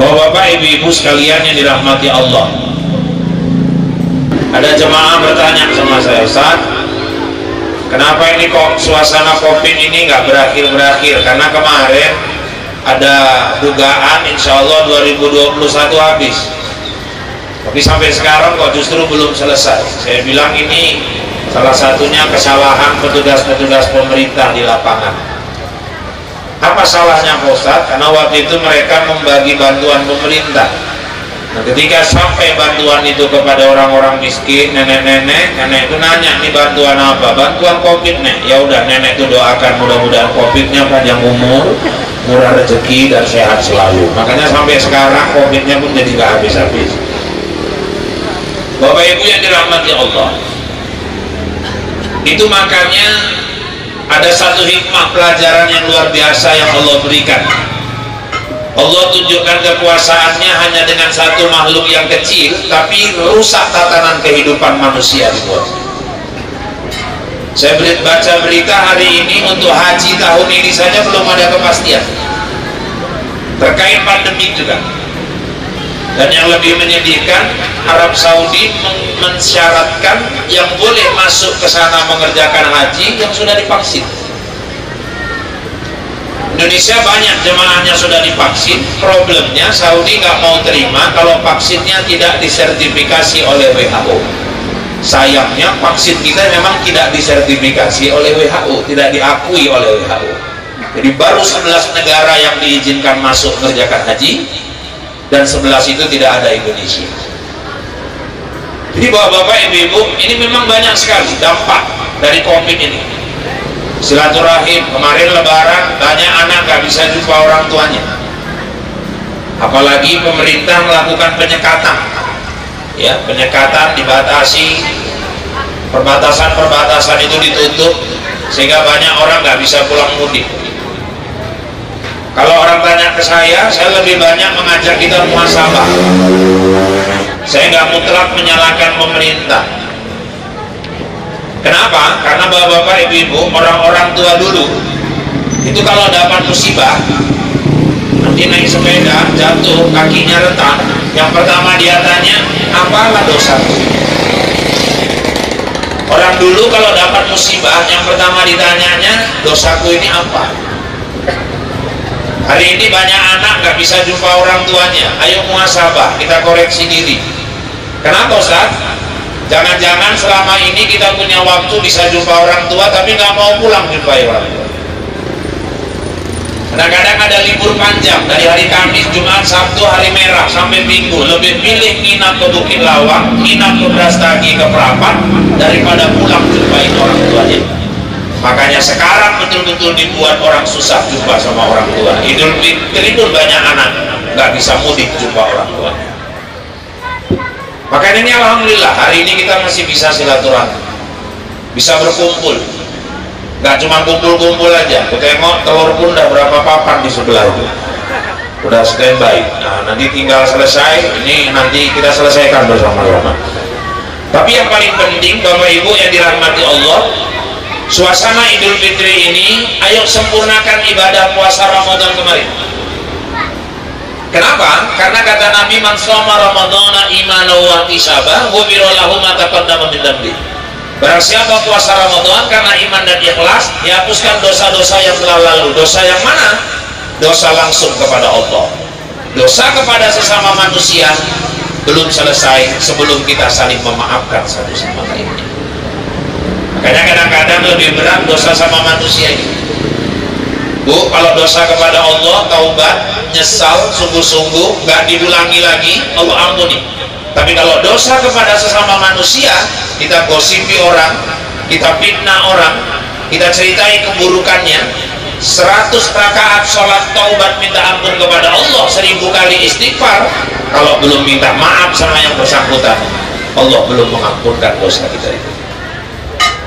Bapak-bapak, ibu-ibu sekalian yang dirahmati Allah, ada jemaah bertanya sama saya, Ustaz, kenapa ini kok suasana COVID ini nggak berakhir-berakhir? Karena kemarin ada dugaan insya Allah 2021 habis, tapi sampai sekarang kok justru belum selesai. Saya bilang ini salah satunya kesalahan petugas-petugas pemerintah di lapangan. Apa salahnya Pak Ustadz? Karena waktu itu mereka membagi bantuan pemerintah. Nah, ketika sampai bantuan itu kepada orang-orang miskin, nenek-nenek itu nanya, ini bantuan apa? Bantuan COVID nih. Ya udah, nenek itu doakan mudah-mudahan COVID-nya panjang umur, murah rezeki dan sehat selalu. Makanya sampai sekarang COVID-nya pun jadi gak habis-habis. Bapak Ibu yang dirahmati Allah, itu makanya ada satu hikmah pelajaran yang luar biasa yang Allah berikan. Allah tunjukkan kekuasaannya hanya dengan satu makhluk yang kecil, tapi rusak tatanan kehidupan manusia dibuat. Saya baca berita hari ini untuk haji tahun ini saja belum ada kepastian terkait pandemi juga. Dan yang lebih menyedihkan, Arab Saudi mensyaratkan yang boleh masuk ke sana mengerjakan haji yang sudah divaksin. Indonesia banyak jemaahnya sudah divaksin, problemnya Saudi nggak mau terima kalau vaksinnya tidak disertifikasi oleh WHO. Sayangnya vaksin kita memang tidak disertifikasi oleh WHO, tidak diakui oleh WHO. Jadi baru 11 negara yang diizinkan masuk mengerjakan haji, dan 11 itu tidak ada Indonesia. Jadi bapak-bapak, ibu-ibu, ini memang banyak sekali dampak dari COVID ini. Silaturahim, kemarin lebaran banyak anak gak bisa jumpa orang tuanya, apalagi pemerintah melakukan penyekatan, ya, penyekatan dibatasi, perbatasan itu ditutup sehingga banyak orang gak bisa pulang mudik. Kalau orang tanya ke saya lebih banyak mengajak kita muhasabah. Saya nggak mutlak menyalahkan pemerintah. Kenapa? Karena bapak-bapak, ibu-ibu, orang-orang tua dulu itu kalau dapat musibah, nanti naik sepeda jatuh, kakinya retak, yang pertama dia tanya, apalah dosaku? Orang dulu kalau dapat musibah, yang pertama ditanyanya, dosaku ini apa? Hari ini banyak anak nggak bisa jumpa orang tuanya. Ayo muhasabah, kita koreksi diri. Kenapa Ustaz? Jangan-jangan selama ini kita punya waktu bisa jumpa orang tua, tapi nggak mau pulang jumpai orang tua. Kadang-kadang ada libur panjang dari hari Kamis, Jumat, Sabtu, hari merah sampai Minggu. Lebih pilih nginap ke Bukit Lawang, nginap ke Brastagi, ke Perapat, daripada pulang jumpai orang tuanya. Makanya sekarang betul-betul dibuat orang susah jumpa sama orang tua. Idul Fitri pun banyak anak nggak bisa mudik jumpa orang tua. Makanya ini alhamdulillah hari ini kita masih bisa silaturahmi, bisa berkumpul. Nggak cuma kumpul-kumpul aja. Aku tengok telur pun udah berapa papan di sebelah itu, udah standby. Nah, nanti tinggal selesai. Ini nanti kita selesaikan bersama-sama. Tapi yang paling penting, Bapak Ibu yang dirahmati Allah, suasana Idul Fitri ini, ayo sempurnakan ibadah puasa Ramadan kemarin. Kenapa? Karena kata Nabi, man shoma ramadhana imanan wa ihtisaban ghufira lahu ma taqaddama min dhanbi. Barang siapa puasa Ramadan karena iman dan ikhlas, dihapuskan dosa-dosa yang telah lalu. Dosa yang mana? Dosa langsung kepada Allah. Dosa kepada sesama manusia belum selesai sebelum kita saling memaafkan satu sama lainnya. Makanya kadang-kadang lebih berat dosa sama manusia ini. Bu, kalau dosa kepada Allah, taubat, nyesal, sungguh-sungguh, gak diulangi lagi, Allah ampuni. Tapi kalau dosa kepada sesama manusia, kita gosipi orang, kita fitnah orang, kita ceritai keburukannya, 100 rakaat sholat taubat minta ampun kepada Allah, 1000 kali istighfar, kalau belum minta maaf sama yang bersangkutan, Allah belum mengampunkan dosa kita itu.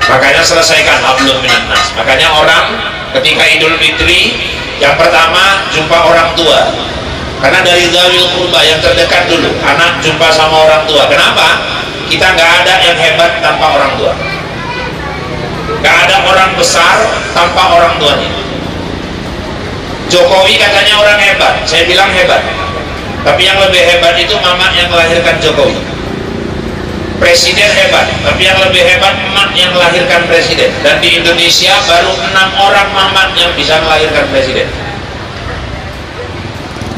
Makanya selesaikan hablum minan nas. Makanya orang ketika Idul Fitri yang pertama jumpa orang tua, karena dari dzawil qurba yang terdekat dulu, anak jumpa sama orang tua. Kenapa? Kita nggak ada yang hebat tanpa orang tua, nggak ada orang besar tanpa orang tuanya. Jokowi katanya orang hebat, saya bilang hebat. Tapi yang lebih hebat itu mama yang melahirkan Jokowi. Presiden hebat, tapi yang lebih hebat emak yang melahirkan presiden. Dan di Indonesia baru 6 orang mama yang bisa melahirkan presiden,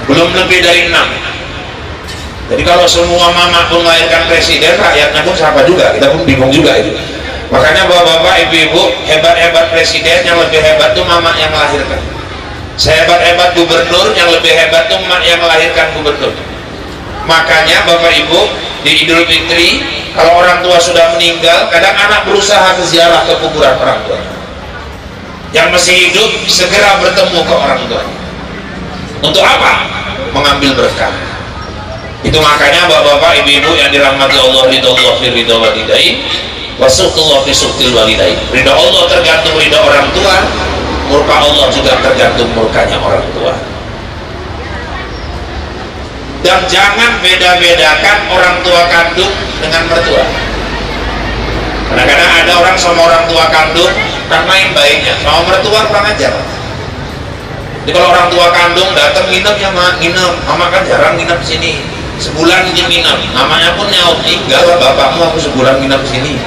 belum lebih dari 6. Jadi kalau semua mama pun melahirkan presiden, rakyatnya pun siapa juga, kita pun bingung juga itu. Makanya bapak-bapak, ibu-ibu, hebat-hebat presiden, yang lebih hebat itu mama yang melahirkan. Sehebat-hebat gubernur, yang lebih hebat itu emak yang melahirkan gubernur. Makanya bapak ibu, di Idul Fitri, kalau orang tua sudah meninggal, kadang anak berusaha ke ziarah ke kuburan orang tua. Yang masih hidup segera bertemu ke orang tua. Untuk apa? Mengambil berkah. Itu makanya bapak-bapak, ibu-ibu yang dirahmati Allah, ridho fi ridho walidain, wasuqullah fi suqil walidain. Ridho Allah tergantung ridho orang tua, murka Allah juga tergantung murkanya orang tua. Dan jangan beda-bedakan orang tua kandung dengan mertua. Kadang-kadang ada orang sama orang tua kandung karena yang baiknya, sama mertua kurang ajar. Jadi kalau orang tua kandung datang nginep ya mak, nginep, mama kan jarang nginep sini, sebulan mungkin nginep, mamanya pun nyaut, enggak lah bapakmu aku sebulan nginep sini,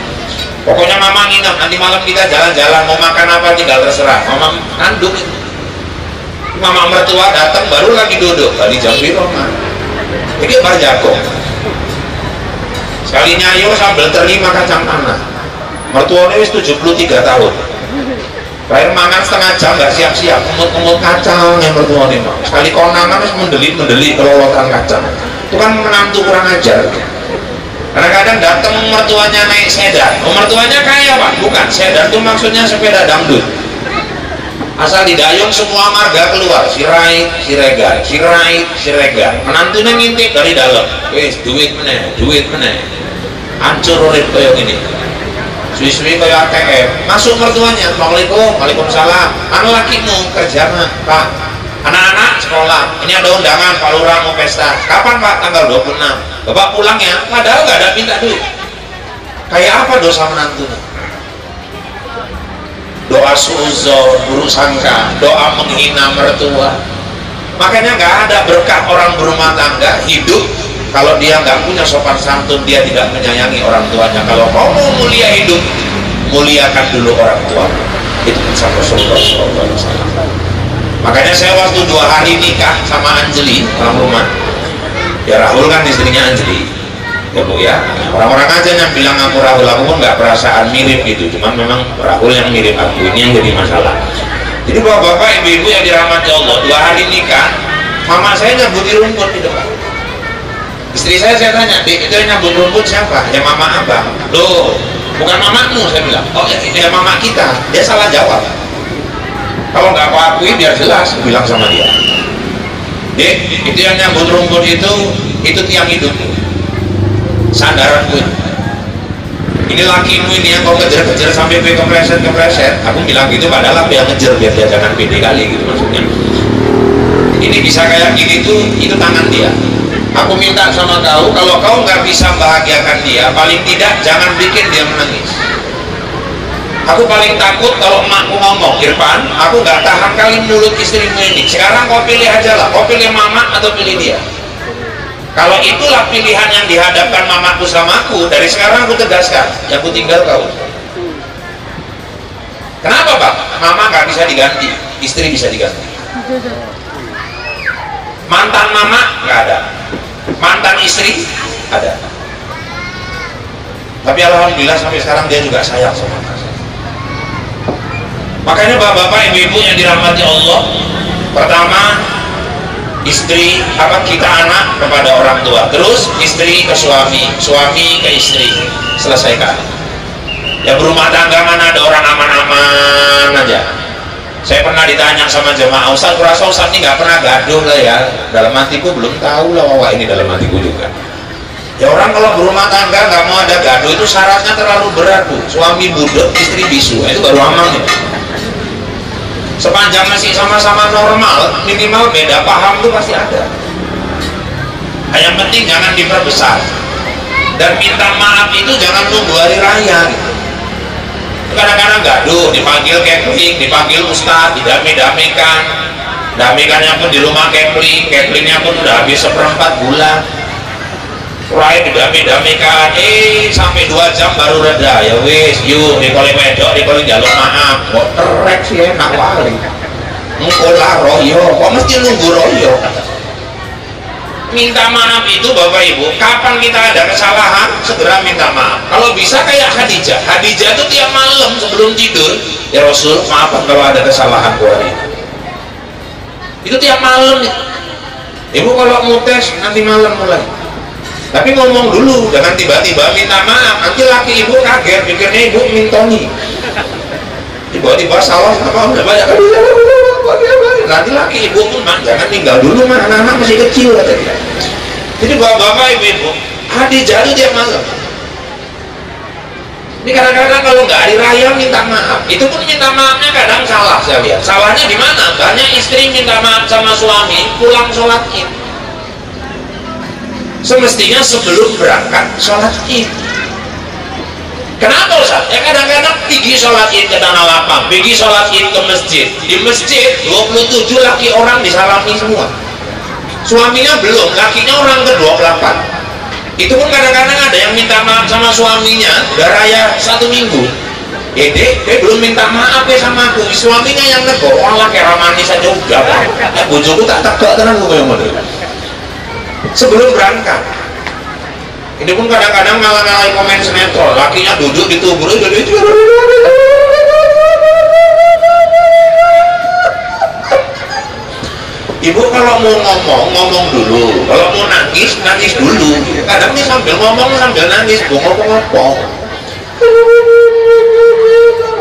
pokoknya mama nginep, nanti malam kita jalan-jalan, mau makan apa tinggal terserah, mama kandung itu. Mama mertua datang baru lagi duduk, tadi jam biru mah. Jadi bar jago sekali nyayo sambil terima kacang tanah. Mertuanya wis 73 tahun, terakhir mangan setengah jam nggak siap-siap, kumut-kumut kacang yang mertuanya mah. Sekali konangan wis mendelit-mendelit kelolotan kacang. Itu kan menantu kurang ajar. Kadang-kadang datang mertuanya naik sedan. Mertuanya kaya pak? Bukan, sedan itu maksudnya sepeda dangdut. Asal didayung semua marga keluar, sirai, siregar, sirai, siregar. Menantunya ngintip dari dalam, wis duit meneh, hancur urip kayak gini. Suwi-suwi kayak ATM. Masuk mertuanya, assalamualaikum, waalaikumsalam. Anu lakimu kerja pak, anak-anak sekolah. Ini ada undangan Pak Lurah mau pesta. Kapan pak? Tanggal 26. Bapak pulang ya. Padahal nggak ada minta duit. Kayak apa dosa menantunya? Doa suuzon, buruk sangka, doa menghina mertua. Makanya nggak ada berkah orang berumah tangga hidup kalau dia nggak punya sopan santun, dia tidak menyayangi orang tuanya. Kalau kau mau mulia hidup, muliakan dulu orang tua. Itu pesan Rasulullah SAW. Makanya saya waktu 2 hari nikah sama Anjeli, orang rumah, ya Rahul kan istrinya Anjeli, ya bu ya, orang-orang aja yang bilang aku Rahul, aku pun nggak perasaan mirip gitu, cuman memang Rahul yang mirip aku, ini yang jadi masalah. Jadi bapak-bapak, ibu-ibu yang dirahmati Allah, 2 hari nikah, mama saya nyambut di rumput di depan. Istri saya tanya, Dik, itu yang nyambut rumput siapa? Ya mama abang. Loh, bukan mamamu, saya bilang. Oh ya mama kita. Dia salah jawab. Kalau nggak aku akui biar jelas, aku bilang sama dia. Dek, itu yang nyambut rumput itu tiang hidupku, sandaranku. Ini lakimu ini yang kau kejar-kejar sampai kepleset. Aku bilang gitu, padahal aku yang ngejar biar dia jangan pede kali gitu maksudnya. Ini bisa kayak gini tuh, itu tangan dia. Aku minta sama kau, kalau kau nggak bisa bahagiakan dia, paling tidak jangan bikin dia menangis. Aku paling takut kalau emakku ngomong, Irfan, aku nggak tahan kali mulut istrimu ini. Sekarang kau pilih aja lah, kau pilih mama atau pilih dia. Kalau itulah pilihan yang dihadapkan mamaku sama aku, dari sekarang aku tegaskan, yang aku tinggal kau. Kenapa Pak? Mama nggak bisa diganti, istri bisa diganti. Mantan mama nggak ada, mantan istri ada. Tapi alhamdulillah sampai sekarang dia juga sayang sama saya. Makanya bapak-bapak, ibu-ibu yang dirahmati Allah, pertama istri kita anak kepada orang tua, terus istri ke suami, suami ke istri, selesaikan. Ya berumah tangga mana ada orang aman-aman aja. Saya pernah ditanya sama jemaah, Ustaz, kurasa Ustaz ini nggak pernah gaduh lah ya. Dalam hatiku belum tahu lah, wah ini dalam hatiku juga. Ya orang kalau berumah tangga nggak mau ada gaduh itu syaratnya terlalu berat bu. Suami budek, istri bisu, itu baru aman ya. Sepanjang masih sama-sama normal, minimal beda paham itu pasti ada. Yang penting jangan diperbesar. Dan minta maaf itu jangan nunggu hari raya gitu. Kadang-kadang gaduh, dipanggil catering, dipanggil ustadz, didame-damekan. damikannya pun di rumah keplingnya pun udah habis 1/4 bulan. Mulai didami-damikan, sampai 2 jam baru reda. Ya wis, yuk dikoli wedok, dikoli jaluk maaf. Kok terek sih enak wali. Ngkola royo, kok mesti nunggu royo. Minta maaf itu Bapak Ibu, kapan kita ada kesalahan segera minta maaf. Kalau bisa kayak Khadijah itu tiap malam sebelum tidur, ya Rasul maafkan kalau ada kesalahan hari ini. Itu tiap malam. Ibu kalau mau tes nanti malam mulai, tapi ngomong dulu, jangan tiba-tiba minta maaf. Nanti laki ibu kaget, pikirnya ibu mintoni. Tiba-tiba salah sama udah banyak. Nanti laki ibu pun jangan tinggal dulu, mah anak-anak masih kecil katanya. Jadi bapak-bapak, ibu-ibu, Khadijah itu tiap malam. Ini kadang-kadang kalau nggak hari raya minta maaf, itu pun minta maafnya kadang salah. Saya lihat salahnya di mana? Banyak istri minta maaf sama suami pulang sholat Id. Semestinya sebelum berangkat sholat Id. Kenapa Ustaz? Ya kadang-kadang pergi sholat Id ke Tanah Lapang, pergi sholat Id ke masjid. Di masjid 27 laki orang disalami semua. Suaminya belum, lakinya orang ke-28. Itu pun kadang-kadang ada yang minta maaf sama suaminya udah raya 1 minggu. Dek belum minta maaf ya sama aku. Suaminya yang nego, Allah kayak manis aja udah. Ya bojoku tak tegak tenan gue yang model. Sebelum berangkat, ini pun kadang-kadang ngalah-ngalahin komen sinetron, lakinya duduk di tubuh ibu kalau mau ngomong dulu, kalau mau nangis dulu. Kadang ini sambil ngomong sambil nangis, bongong-bongong.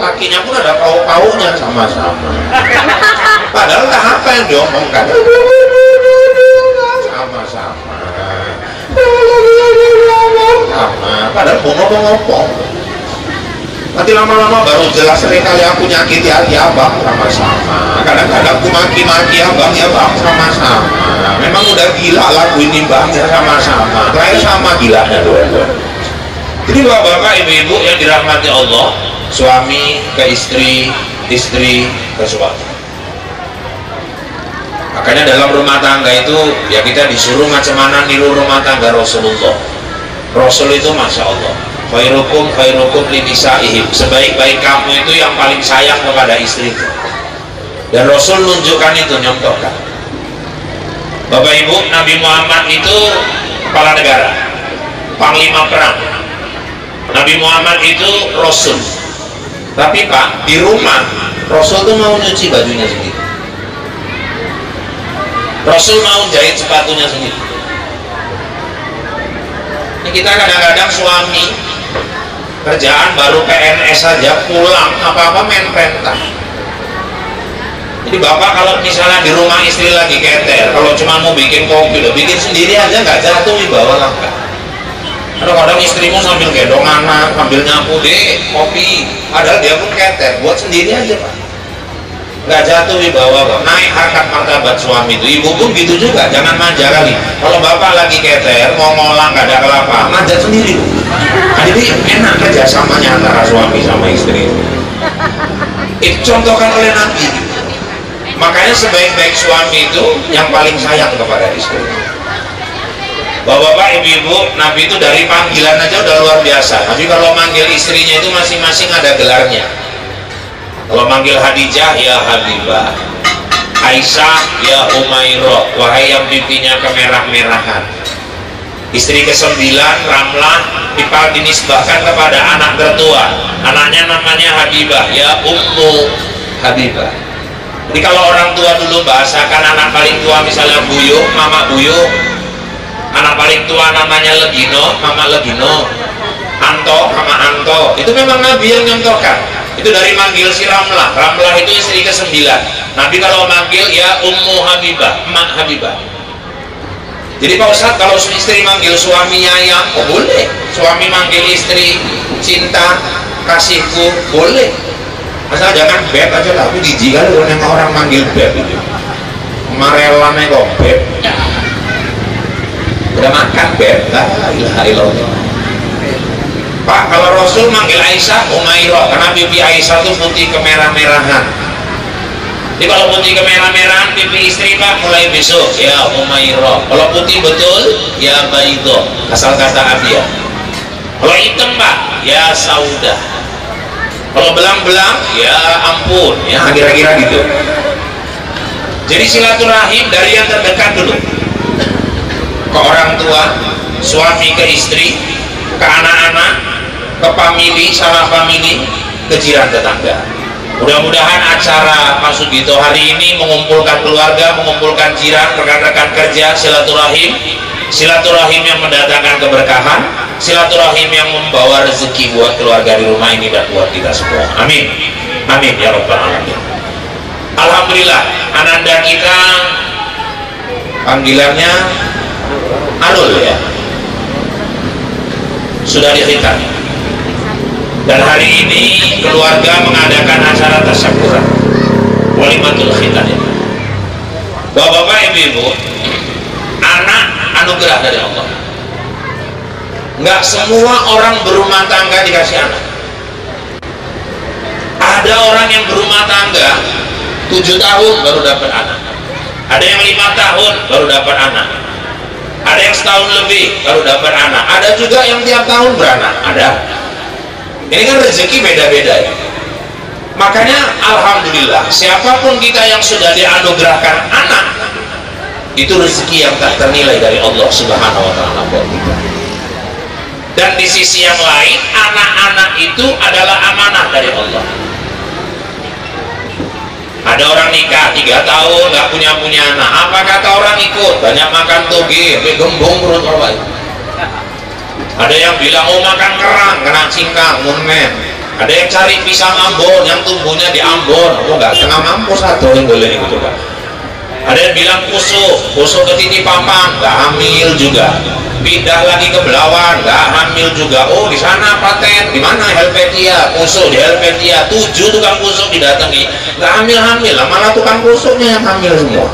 Lakinya pun ada pau-paunya sama-sama, padahal tak apa yang diomongkan. Padahal ngomong-ngomong, nanti lama-lama baru jelas sekali aku nyakiti hati abang sama-sama. Kadang-kadang aku maki-maki abang ya bang sama-sama. Memang udah gila lagu ini bang ya sama-sama. Terakhir sama gilanya dua-dua. Jadi bapak-bapak, ibu-ibu yang dirahmati Allah, suami ke istri, istri ke suami. Makanya dalam rumah tangga itu ya kita disuruh macam mana niru rumah tangga Rasulullah. Rasul itu Masya Allah, khairukum linisaihim, sebaik-baik kamu itu yang paling sayang kepada istri. Dan Rasul nunjukkan itu, nyontohkan. Bapak Ibu, Nabi Muhammad itu kepala negara, panglima perang. Nabi Muhammad itu Rasul. Tapi Pak, di rumah Rasul itu mau nyuci bajunya sendiri, Rasul mau jahit sepatunya sendiri. Ini kita kadang-kadang suami kerjaan baru PNS saja, pulang apa-apa main pentas. Jadi bapak kalau misalnya di rumah istri lagi keter, kalau cuma mau bikin kopi, udah bikin sendiri aja nggak jatuh di bawah langkah. Kadang-kadang istrimu sambil gendong anak, sambil nyapu deh kopi, padahal dia pun keter, buat sendiri aja Pak. Nggak jatuh di bawah kok, naik harkat martabat suami itu. Ibu pun gitu juga, jangan manja kali. Kalau bapak lagi keter mau ngolah nggak ada kelapa, manja sendiri. Nah, jadi enak kerjasamanya antara suami sama istri. Itu contohkan oleh Nabi. Makanya sebaik-baik suami itu yang paling sayang kepada istri. Bapak-bapak, ibu-ibu, Nabi itu dari panggilan aja udah luar biasa. Tapi kalau manggil istrinya itu masing-masing ada gelarnya. Kalau manggil Khadijah, ya Habibah. Aisyah, ya Umairah, wahai yang pipinya kemerah-merahan. Istri ke-9, Ramlah, dinisbahkan kepada anak tertua. Anaknya namanya Habibah, ya Ummu Habibah. Jadi kalau orang tua dulu bahasakan anak paling tua misalnya Buyuk, Mama Buyuk. Anak paling tua namanya Legino, Mama Legino. Anto, Mama Anto. Itu memang Nabi yang nyontohkan. Itu dari manggil si Ramlah. Ramlah itu istri ke-9. Nabi kalau manggil ya Ummu Habibah, Mak Habibah. Jadi Pak Ustadz, kalau istri manggil suaminya yang boleh. Suami manggil istri cinta, kasihku, boleh. Masa jangan beb aja lah, aku jijik kali kalau orang manggil beb itu. Marelannya kok beb. Udah makan beb, la ilaha illallah. Pak, kalau Rasul manggil Aisyah Umairah, karena pipi Aisyah itu putih kemerah-merahan. Jadi kalau putih kemerah-merahan pipi istri Pak mulai besok ya Umairah. Kalau putih betul ya Baido, asal kata Abia. Kalau hitam Pak ya Saudah. Kalau belang-belang ya ampun, ya kira-kira gitu. Jadi silaturahim dari yang terdekat dulu, ke orang tua, suami ke istri, ke anak-anak, ke famili, salah famili, ke jiran tetangga. Mudah-mudahan acara Pak Sugito hari ini mengumpulkan keluarga, mengumpulkan jiran, rekan-rekan kerja, silaturahim, silaturahim yang mendatangkan keberkahan, silaturahim yang membawa rezeki buat keluarga di rumah ini dan buat kita semua. Amin, amin ya rabbal alamin. Alhamdulillah, ananda kita panggilannya Arul ya, sudah dikhitan. Dan hari ini keluarga mengadakan acara tasyakuran walimatul khitan ya. Bapak-bapak, ibu-ibu, anak anugerah dari Allah. Nggak semua orang berumah tangga dikasih anak. Ada orang yang berumah tangga 7 tahun baru dapat anak, ada yang 5 tahun baru dapat anak, ada yang setahun lebih baru dapat anak, ada juga yang tiap tahun beranak, ada. Ini kan rezeki beda-beda ya. Makanya alhamdulillah siapapun kita yang sudah dianugerahkan anak, itu rezeki yang tak ternilai dari Allah Subhanahu wa taala buat kita. Dan di sisi yang lain, anak-anak itu adalah amanah dari Allah. Ada orang nikah 3 tahun nggak punya anak, apa kata orang ikut? Banyak makan toge, gembong perut orang. Ada yang bilang oh makan kerang, kena cingkang, murmen. Ada yang cari pisang Ambon yang tumbuhnya di Ambon, oh nggak setengah mampu satu yang boleh ikut coba. Ada yang bilang kusuk ke titik papan, nggak hamil juga. Pindah lagi ke Belawan, nggak hamil juga. Oh di sana paten, di mana Helvetia, kusuk di Helvetia, 7 tukang kusuk didatangi, nggak hamil lah, malah tukang kusuknya yang hamil semua.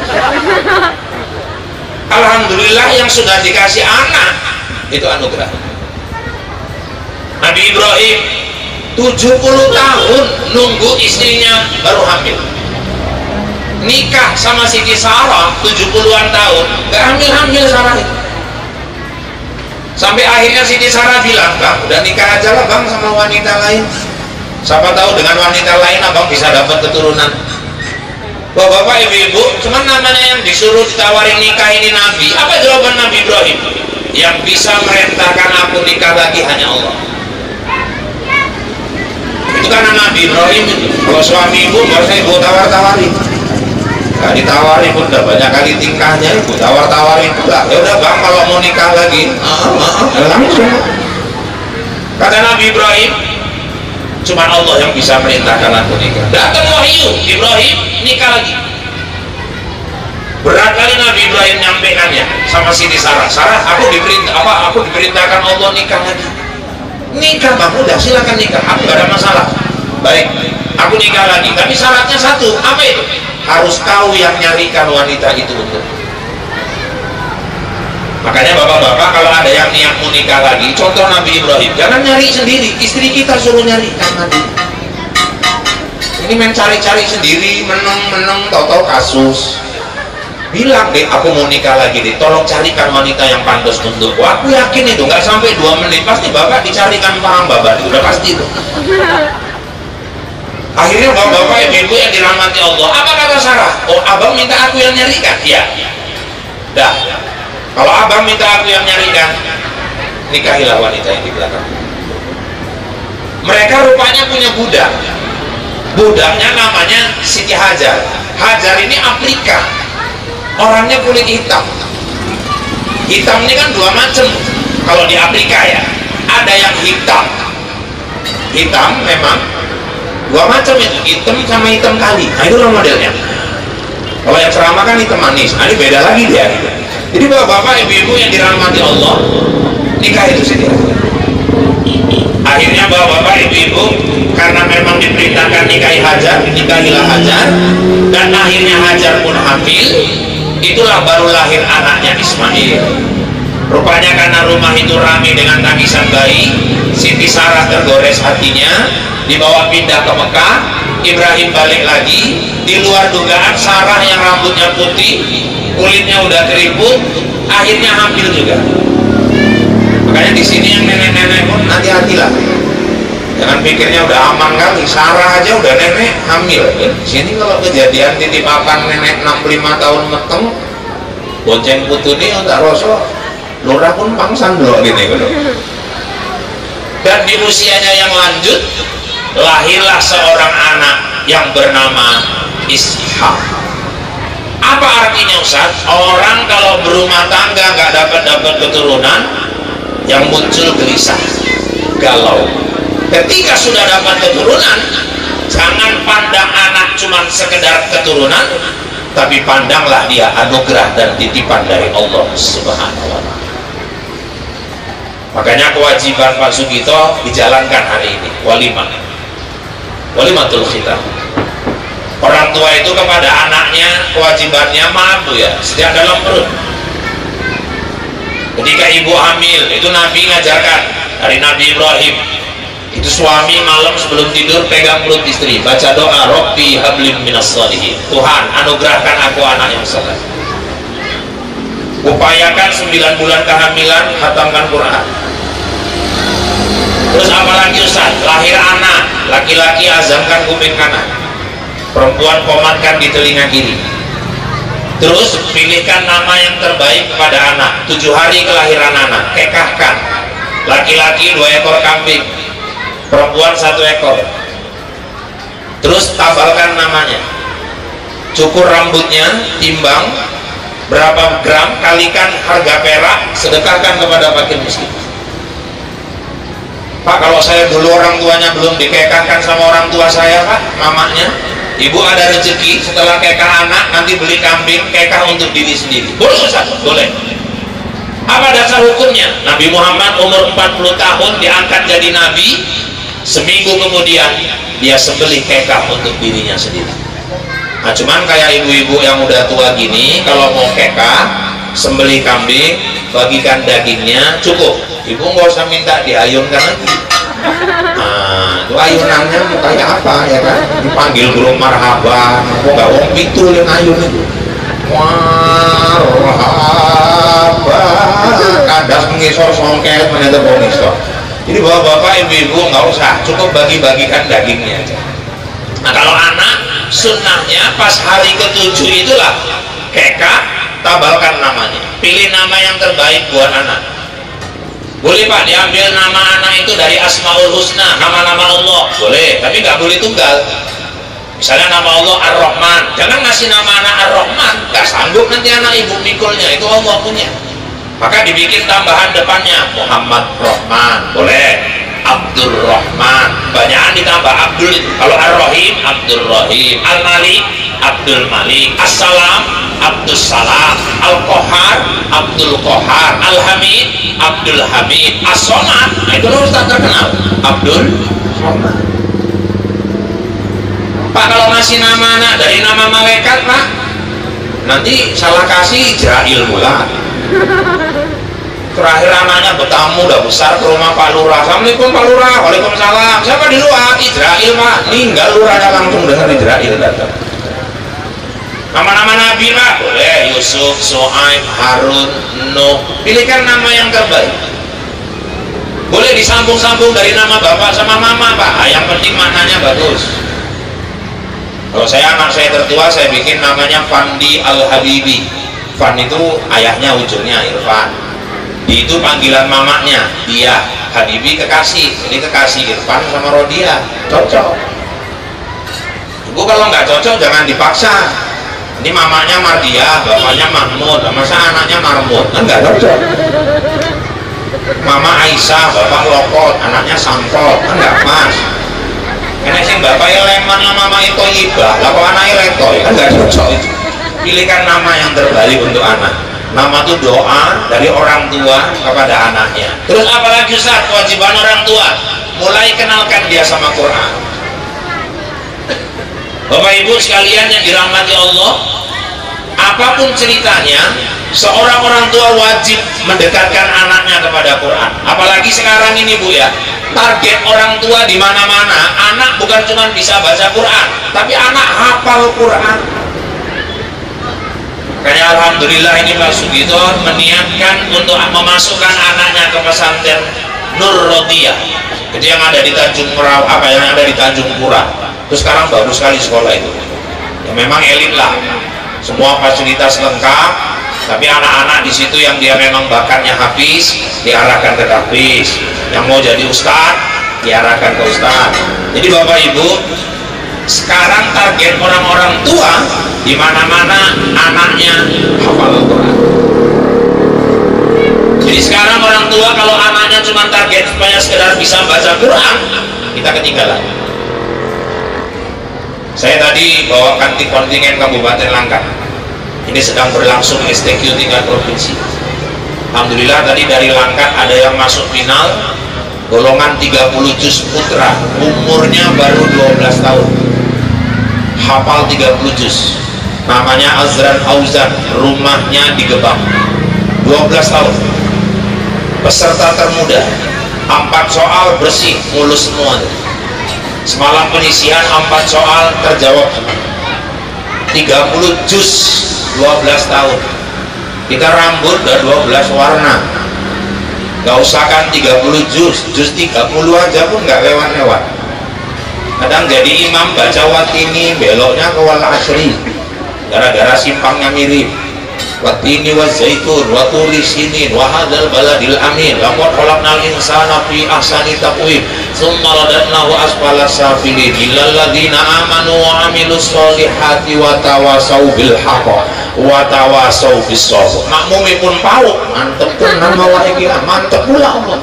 Alhamdulillah yang sudah dikasih anak itu anugerah. Nabi Ibrahim 70 tahun nunggu istrinya baru hamil. Nikah sama Siti Sarah 70-an tahun, gak hamil-hamil Sarah itu. Sampai akhirnya Siti Sarah bilang, bang udah nikah aja lah bang sama wanita lain. Siapa tahu dengan wanita lain abang bisa dapat keturunan. Bapak-bapak, ibu-ibu, cuman namanya yang disuruh ditawarin nikah ini Nabi. Apa jawaban Nabi Ibrahim? Yang bisa merintahkan aku nikah lagi hanya Allah. Itu karena Nabi Ibrahim itu. Kalau suami ibu nggak usah ibu tawar-tawarin. Nggak ditawari pun udah banyak kali tingkahnya, ibu tawar-tawarin pula. Ya udah bang kalau mau nikah lagi, langsung. Kata Nabi Ibrahim, cuma Allah yang bisa merintahkan aku nikah. Datang wahyu, Ibrahim nikah lagi. Berat kali Nabi Ibrahim nyampaikannya sama Siti Sarah. Sarah, aku diperintahkan Allah nikah lagi. Nikah bang, udah silakan nikah, aku gak ada masalah. Baik, aku nikah lagi, tapi syaratnya satu, apa itu? Harus kau yang nyarikan wanita itu untuk. Makanya bapak-bapak kalau ada yang niat mau nikah lagi, contoh Nabi Ibrahim, jangan nyari sendiri, istri kita suruh nyari Nabi. Ini main cari-cari sendiri, meneng-meneng, tahu-tahu kasus. Bilang deh, aku mau nikah lagi deh, tolong carikan wanita yang pantas untukku. Aku yakin itu nggak sampai 2 menit pasti bapak dicarikan paham bapak, udah pasti itu. Akhirnya bapak-bapak, ibu-ibu yang dirahmati Allah, apa kata Sarah? Oh abang minta aku yang nyarikan? Iya. Dah, kalau abang minta aku yang nyarikan, nikahilah wanita yang di belakang. Mereka rupanya punya budak. Budaknya namanya Siti Hajar. Hajar ini Afrika. Orangnya kulit hitam. Hitam ini kan 2 macam. Kalau di Afrika ya, ada yang hitam. Hitam memang 2 macam itu, hitam sama hitam kali. Nah itu modelnya. Kalau yang ceramah kan hitam manis. Nah ini beda lagi dia. Jadi bapak-bapak, ibu-ibu yang dirahmati Allah, nikah itu sendiri. Akhirnya bapak-bapak, ibu-ibu, karena memang diperintahkan nikahi Hajar, nikahilah Hajar, dan akhirnya Hajar pun hamil. Itulah baru lahir anaknya Ismail. Rupanya karena rumah itu ramai dengan tangisan bayi, Siti Sarah tergores hatinya, dibawa pindah ke Mekah. Ibrahim balik lagi, di luar dugaan Sarah yang rambutnya putih, kulitnya udah keriput, akhirnya hamil juga. Makanya di sini yang nenek-nenek pun hati-hatilah, jangan pikirnya udah aman kali. Sarah aja udah nenek hamil. Di sini kalau kejadian titip makan nenek 65 tahun meteng, bonceng putuni untuk rosok, lurah pun pangsan dulu gini gitu. Dan di usianya yang lanjut, lahirlah seorang anak yang bernama Ishak. Apa artinya Ustaz? Orang kalau berumah tangga nggak dapat keturunan, yang muncul gelisah, galau. Ketika sudah dapat keturunan, jangan pandang anak cuma sekedar keturunan, tapi pandanglah dia anugerah dan titipan dari Allah Subhanahu wa Ta'ala. Makanya kewajiban Pak Sugito dijalankan hari ini, walimatul khitam. Orang tua itu kepada anaknya kewajibannya, maaf Bu ya, sejak dalam perut. Ketika ibu hamil, itu Nabi ngajarkan dari Nabi Ibrahim, itu suami malam sebelum tidur pegang perut istri, baca doa, Rabbi hablim minas shalihin, Tuhan anugerahkan aku anak yang saleh. Upayakan 9 bulan kehamilan, khatamkan Quran. Terus apalagi Ustaz? Lahir anak, laki-laki azamkan kuping kanan, perempuan komatkan di telinga kiri. Terus pilihkan nama yang terbaik kepada anak. 7 hari kelahiran anak, kekahkan. Laki-laki 2 ekor kambing, perempuan 1 ekor. Terus tabalkan namanya, cukur rambutnya, timbang berapa gram, kalikan harga perak, sedekahkan kepada fakir miskin. Pak, kalau saya dulu orang tuanya belum dikekahkan sama orang tua saya Pak, mamanya, ibu ada rezeki setelah kekah anak, nanti beli kambing kekah untuk diri sendiri. Boleh Ustaz? Boleh. Apa dasar hukumnya? Nabi Muhammad umur 40 tahun diangkat jadi nabi, seminggu kemudian dia sembelih kekah untuk dirinya sendiri. Nah cuman kayak ibu-ibu yang udah tua gini, kalau mau kekah sembelih kambing, bagikan dagingnya, cukup. Ibu nggak usah minta diayunkan lagi. Nah, itu ayunannya mau kayak apa ya kan? Dipanggil burung marhaban, kok nggak wong pitul yang ayun itu. Marhaban, kadas mengisor songket menyetor mengisor. Jadi bapak-bapak, ibu-ibu nggak usah, cukup bagi-bagikan dagingnya aja. Nah kalau anak, sunnahnya pas hari ke-7 itulah kekah, tabalkan namanya. Pilih nama yang terbaik buat anak. Boleh Pak, diambil nama anak itu dari Asmaul Husna, nama-nama Allah, boleh, tapi nggak boleh tunggal. Misalnya nama Allah Ar-Rahman, jangan ngasih nama anak Ar-Rahman, nggak sanggup nanti anak ibu mikulnya, itu Allah punya. Maka dibikin tambahan depannya Muhammad Rahman, boleh, Abdul Rahman, banyakan ditambah Abdul. Kalau Ar-Rahim, Abdul Rahim, Al-Malik, Abdul Malik, As-Salam, Abdul Salam, Al-Qahar, Abdul Qahar, Al-Hamid, Abdul Hamid, As-Somad, itu loh Ustaz terkenal, Abdul Somad. Pak, kalau ngasih nama anak dari nama malaikat Pak, nanti salah kasih Israel pula. Terakhir anaknya bertamu udah besar ke rumah Pak Lurah, Assalamualaikum Pak Lurah, Waalaikumsalam, siapa di luar? Israel Pak. Ninggal lurahnya langsung dengar Israel datang. Nama-nama Nabi Pak, boleh, Yusuf, So'aib, Harun, Nuh, pilihkan nama yang terbaik. Boleh disambung-sambung dari nama bapak sama mama Pak, yang penting maknanya bagus. Kalau saya, anak saya tertua, saya bikin namanya Fandi Al-Habibi. Fan itu ayahnya ujungnya Irfan, di itu panggilan mamanya dia, Habibi kekasih, jadi kekasih Irfan sama Rodia, cocok. Ibu kalau nggak cocok jangan dipaksa. Ini mamanya Mardia, bapaknya Mahmud, masa anaknya Marmud, kan nggak cocok. Mama Aisyah, bapak Lokot, anaknya Sampot, kan nggak pas. Karena sih bapaknya Leman, mama itu Ibah, lah kok anaknya Letoy, kan nggak cocok itu. Pilihkan nama yang terbaik untuk anak. Nama itu doa dari orang tua kepada anaknya. Terus apalagi Ustaz, kewajiban orang tua, mulai kenalkan dia sama Quran. Bapak Ibu sekalian yang dirahmati Allah, apapun ceritanya, Seorang orang tua wajib mendekatkan anaknya kepada Quran. Apalagi sekarang ini Bu ya, target orang tua di mana-mana, anak bukan cuma bisa baca Quran, tapi anak hafal Quran. Makanya alhamdulillah ini Pak Sugito meniatkan untuk memasukkan anaknya ke pesantren Nur Rodiyah. Jadi yang ada di Tanjung yang ada di Tanjung Pura. Terus sekarang bagus sekali sekolah itu. Ya memang elit lah. Semua fasilitas lengkap. Tapi anak-anak di situ yang dia memang bakatnya hafiz diarahkan ke hafiz, yang mau jadi ustadz diarahkan ke ustadz. Jadi Bapak Ibu, sekarang target orang-orang tua di mana-mana anaknya hafal Al-Quran. Jadi sekarang orang tua kalau anaknya cuma target supaya sekedar bisa baca Quran, kita ketinggalan. Saya tadi bawakan kontingen Kabupaten Langkat. Ini sedang berlangsung STQ tingkat provinsi. Alhamdulillah tadi dari Langkat ada yang masuk final golongan 30 juz putra, umurnya baru 12 tahun, hafal 30 juz. Namanya Azran Auzan, rumahnya di Gebang, 12 tahun, peserta termuda, 4 soal bersih, mulus semua. Semalam penyisihan 4 soal terjawab, 30 juz, 12 tahun. Kita rambut udah 12 warna, gak usah kan 30 juz 30 aja pun gak lewat-lewat. Kadang jadi imam baca watini beloknya ke wal asri gara-gara simpangnya mirip. Watini wa zaitun wa turi sinin wa hadzal baladil amin laqad khalaqnal insana fi ahsani taqwim tsumma radadnahu asfala safilin illal ladzina amanu wa amilus solihati wa tawasau bil haqq wa tawasau bis sabr. Makmumi pun pauk mantep tenan mawa iki, mantep pula Allah.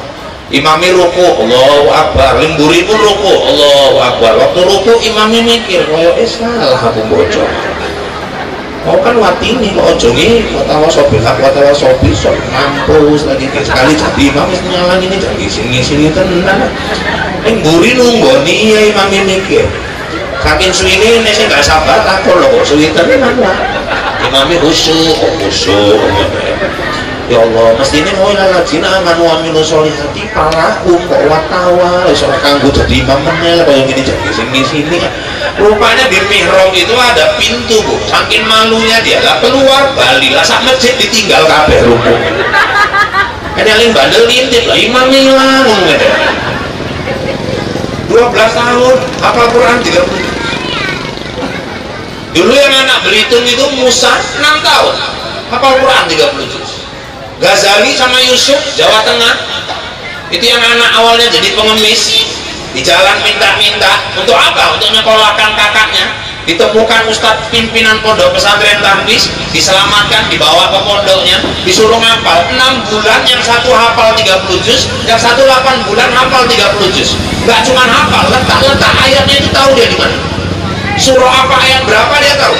Imami ruku Allahu akbar, limburi pun ruku Allahu akbar. Waktu ruku imami mikir koyo salah aku bocor. Mau kan watini kok ojo nggih watawa sobil hak watawa sobil sok mampus lagi sekali jadi imam wis nyalani ini jadi sini tenan. Ning mburi nunggoni ya imam mikir. Saking suwine nek sing gak sabar takon lho kok suwi tenan lah. Imame khusyuk. Ya Allah, mestine mau lalajina amanu wa amilus solihati paraku kok watawa iso kanggo dadi imam menel kaya ngene jadi sini. Rupanya di mihrab itu ada pintu Bu, saking malunya dia lah keluar bali lah sak masjid ditinggal kabeh ruku. Kan yang bandel ngintip lah imam hilang ngene. 12 tahun hafal Quran 30. Dulu yang anak Belitung itu Musa 6 tahun hafal Quran 30 juz. Ghazali sama Yusuf Jawa Tengah itu yang anak awalnya jadi pengemis di jalan minta-minta untuk apa? Untuk nyekolahkan kakaknya. Ditemukan ustadz pimpinan pondok pesantren tahfiz, diselamatkan, dibawa ke pondoknya, disuruh ngapal 6 bulan, yang satu hafal 30 juz, yang satu 8 bulan hafal 30 juz. Gak cuma hafal, letak-letak ayatnya itu tahu dia di mana. Surah apa, ayat berapa dia tahu.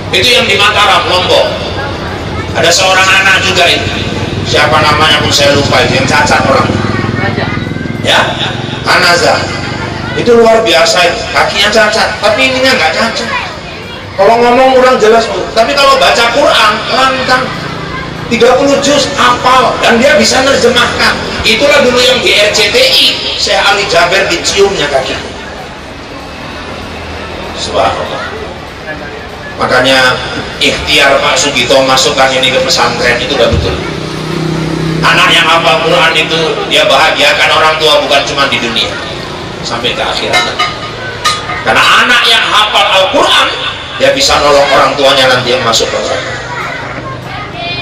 Itu yang di Mataram, Lombok. Ada seorang anak juga itu, siapa namanya pun saya lupa, itu yang cacat orang ya, Anaza. Itu luar biasa, kakinya cacat tapi ininya nggak cacat. Kalau ngomong kurang jelas Bu, tapi kalau baca Quran lantang 30 juz hafal dan dia bisa nerjemahkan. Itulah dulu yang di RCTI Syekh Ali Jaber diciumnya kaki. Subhanallah. Makanya ikhtiar Pak Sugito masukkan ini ke pesantren itu udah betul. Anak yang hafal Quran itu dia bahagiakan orang tua bukan cuma di dunia sampai ke akhirat. Karena anak yang hafal Al-Quran dia bisa nolong orang tuanya nanti yang masuk ke neraka.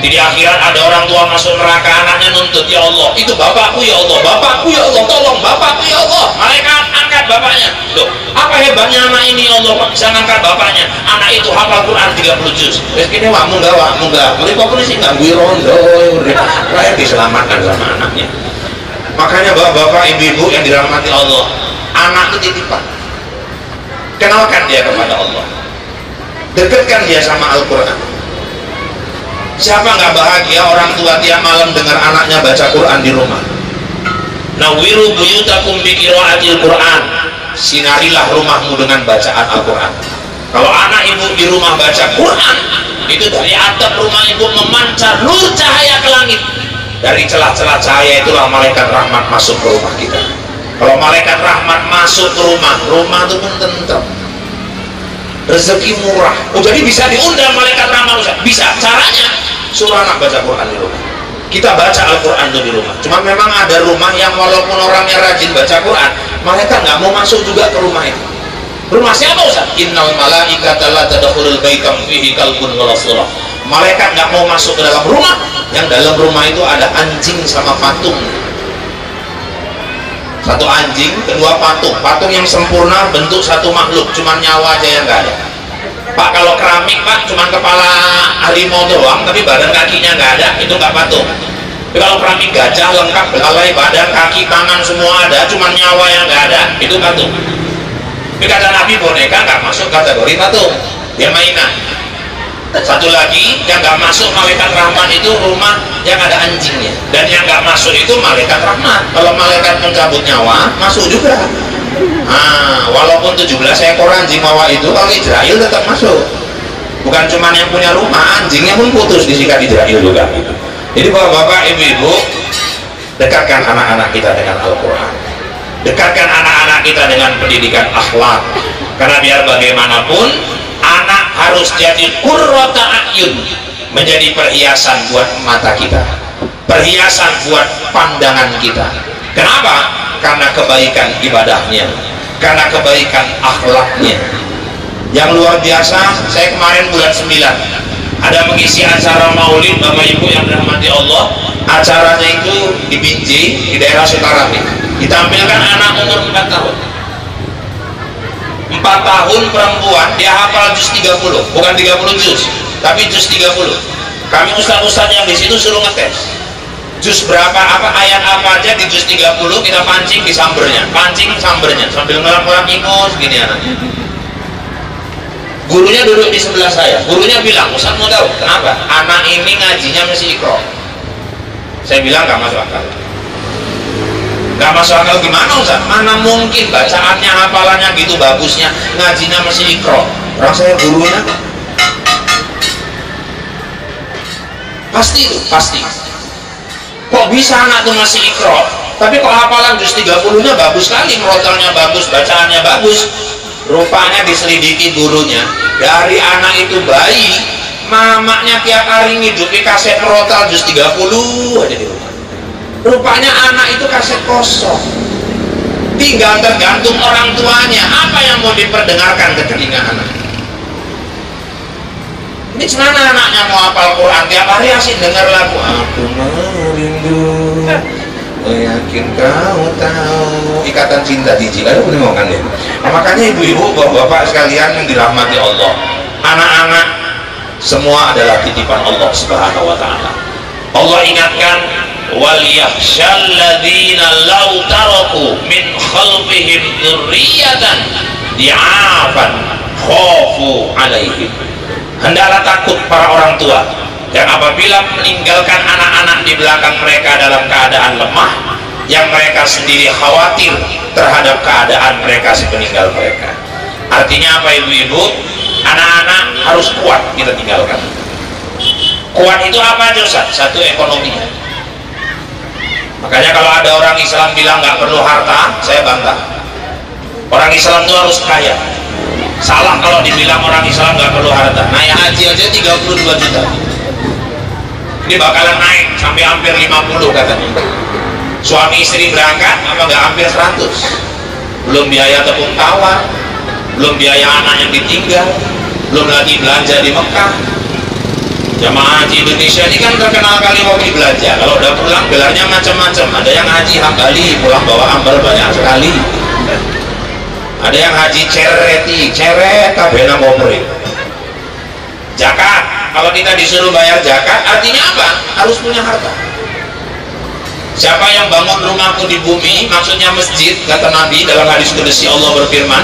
Di akhirat ada orang tua masuk neraka, anaknya nuntut, ya Allah itu bapakku ya Allah, bapakku ya Allah, tolong bapakku ya Allah. Malaikat angkat bapaknya. Loh, apa hebatnya anak ini ya Allah kok bisa angkat bapaknya? Anak itu hafal Quran 30 juz. Wes kene wakmu enggak. Mereka polisi ngganggu rondo, rakyat diselamatkan sama anaknya. Makanya bapak-bapak, ibu-ibu yang dirahmati Allah, anak itu titipan. Kenalkan dia kepada Allah. Dekatkan dia sama Al-Quran. Siapa nggak bahagia orang tua tiap malam dengar anaknya baca Quran di rumah? Nawiru buyutakum bi qiraatil Quran. Sinarilah rumahmu dengan bacaan Al-Quran. Kalau anak ibu di rumah baca Quran, itu dari atap rumah ibu memancar nur cahaya ke langit. Dari celah-celah cahaya itulah malaikat rahmat masuk ke rumah kita. Kalau malaikat rahmat masuk ke rumah, rumah itu pun tentram, rezeki murah. Oh, jadi bisa diundang malaikat rahmat, Ustaz? Bisa. Caranya suruh anak baca Quran di rumah. Kita baca Al-Quran itu di rumah. Cuma memang ada rumah yang walaupun orangnya rajin baca Quran, malaikat nggak mau masuk juga ke rumah itu. Rumah siapa, Ustaz? Innal malaikata la tadkhulul baitam fihi kalbun wa rasulullah. Malaikat nggak mau masuk ke dalam rumah yang dalam rumah itu ada anjing sama patung. Satu anjing, kedua patung. Patung yang sempurna, bentuk satu makhluk, cuma nyawa aja yang nggak ada. Pak, kalau keramik, Pak, cuma kepala harimau doang, tapi badan kakinya nggak ada, itu nggak patung. Tapi kalau keramik gajah lengkap, belalai, badan, kaki, tangan semua ada, cuma nyawa yang nggak ada, itu patung. Tapi kata Nabi, boneka nggak masuk kategori patung, dia mainan. Satu lagi yang nggak masuk malaikat rahmat itu rumah yang ada anjingnya, dan yang nggak masuk itu malaikat rahmat. Kalau malaikat mencabut nyawa masuk juga. Nah, walaupun 17 ekor anjing mawa itu, kalau Israel tetap masuk. Bukan cuma yang punya rumah, anjingnya pun putus disikat Israel juga. Jadi bapak-bapak, ibu-ibu, dekatkan anak-anak kita dengan Al-Quran, dekatkan anak-anak kita dengan pendidikan akhlak. Karena biar bagaimanapun anak harus jadi qurrata a'yun, menjadi perhiasan buat mata kita, perhiasan buat pandangan kita. Kenapa? Karena kebaikan ibadahnya, karena kebaikan akhlaknya yang luar biasa. Saya kemarin bulan 9 ada mengisi acara maulid Bapak Ibu yang dirahmati Allah. Acaranya itu di Binjai, di daerah Sukarame. Ditampilkan anak umur 4 tahun. 4 tahun perempuan, dia hafal juz 30, bukan 30 juz, tapi juz 30. Kami ustaz-ustaz yang di situ suruh ngetes juz berapa, apa ayat apa aja di juz 30, kita pancing di sambernya, pancing sambernya sambil ngelap-ngelap ingus gini anaknya. Gurunya duduk di sebelah saya, gurunya bilang, Ustaz mau tahu kenapa? Anak ini ngajinya masih Iqra. Saya bilang gak masuk akal. Gak masuk akal gimana, Ustaz? Mana mungkin bacaannya, hafalannya gitu bagusnya, ngajinya masih Iqra. Orang saya gurunya pasti itu, pasti. Kok bisa anak itu masih Iqra, tapi kok hafalan juz 30-nya bagus sekali, merotalnya bagus, bacaannya bagus. Rupanya diselidiki gurunya, dari anak itu bayi, mamaknya tiap hari ngidupi kaset merotal juz 30 aja di rumah. Rupanya anak itu kaset kosong, tinggal tergantung orang tuanya apa yang mau diperdengarkan ke telinga anak. Ini gimana anaknya mau hafal Quran tiap hari asik dengar lagu Aku Merindu, yakin kau tahu, Ikatan Cinta di Jiwa. Aduh, mau kan ya. Nah, makanya ibu-ibu, bapak-bapak sekalian yang dirahmati Allah, anak-anak semua adalah titipan Allah Subhanahu wa taala. Allah ingatkan, wal yakhshal ladzina law taraku min khalfihim dzurriyyatan di'afan khafu 'alaihim. Hendaklah takut para orang tua yang apabila meninggalkan anak-anak di belakang mereka dalam keadaan lemah, yang mereka sendiri khawatir terhadap keadaan mereka sepeninggal mereka. Artinya apa ibu-ibu? Anak-anak harus kuat kita tinggalkan. Kuat itu apa aja, Ustaz? Satu, ekonominya. Makanya kalau ada orang Islam bilang nggak perlu harta, saya bantah. Orang Islam itu harus kaya. Salah kalau dibilang orang Islam nggak perlu harta. Naik haji aja 32 juta. Ini bakalan naik sampai hampir 50 katanya. Suami istri berangkat apa nggak hampir 100. Belum biaya tepung tawar, belum biaya anak yang ditinggal, belum lagi belanja di Mekah. Jamaah haji Indonesia ini kan terkenal kali hobi belanja. Kalau udah pulang gelarnya macam-macam. Ada yang haji hambali, pulang bawa ambal banyak sekali. Ada yang haji cereti, ceret kabena ngomre. Zakat, kalau kita disuruh bayar zakat, artinya apa? Harus punya harta. Siapa yang bangun rumahku di bumi, maksudnya masjid, kata Nabi dalam hadis qudsi, Allah berfirman,